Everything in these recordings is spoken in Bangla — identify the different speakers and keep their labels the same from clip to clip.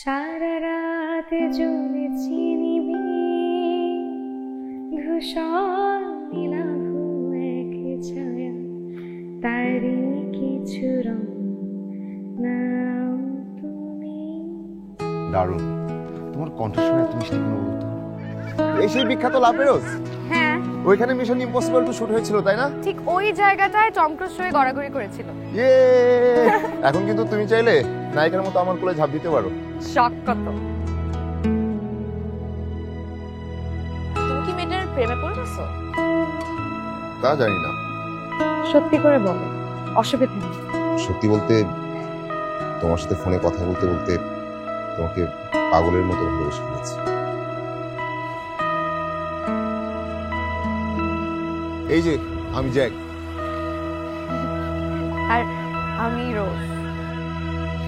Speaker 1: সারা রাত জ্বলেছি নিবি ধূসর নীলাভ এক ছায়া তারি কিছু রং নাও তুমি।
Speaker 2: দারুণ, তোমার কণ্ঠস্বর এত মিষ্টি কেন বলতো? এই সেই বিখ্যাত লাপেরোস?
Speaker 1: হ্যাঁ,
Speaker 2: ওইখানে মিশন ইম্পসিবল 2 শুট হয়েছিল তাই না?
Speaker 1: ঠিক ওই জায়গাটায় টম ক্রুজ হয়ে গড়াগড়ি করেছিল।
Speaker 2: ইয়ে, এখন কিন্তু তুমি চাইলে নায়িকার মতো আমার কোলে ঝাঁপ দিতে পারো।
Speaker 1: শক কত। তুমি কি মেয়েটার প্রেমে পড়ে গেছো?
Speaker 2: তা জানি না।
Speaker 1: সত্যি করে বলো, অসুবিধা নেই।
Speaker 2: সত্যি বলতে, তোমার সাথে ফোনে কথা বলতে বলতে তোমাকে পাগলের মতো ভালোবেসে ফেলেছি। এই যে আমি জ্যাক।
Speaker 1: আর আমি রোজ।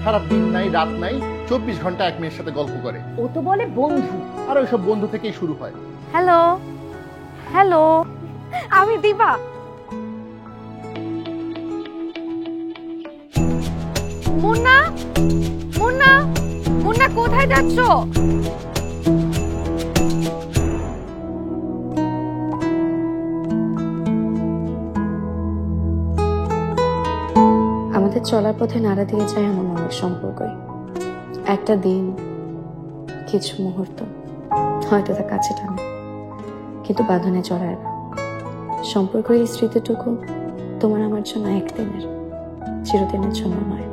Speaker 3: সারা দিন নাই রাত নাই 24 ঘন্টা এক মেয়ের সাথে গল্প করে।
Speaker 1: ও তো বলে বন্ধু,
Speaker 3: আর ওইসব বন্ধু থেকেই শুরু হয়।
Speaker 1: হ্যালো হ্যালো, আমি দিবা। মুন্না মুন্না মুন্না, কোথায় যাচ্ছ?
Speaker 4: আমাদের চলার পথে নাড়া দিয়ে যায় এমন অনেক সম্পর্কই। একটা দিন, কিছু মুহূর্ত হয়তো তা কাছে টানে, কিন্তু বাঁধনে জড়ায় না। সম্পর্কের এই স্মৃতিটুকু তোমার আমার জন্য একদিনের, চিরদিনের জন্য নয়।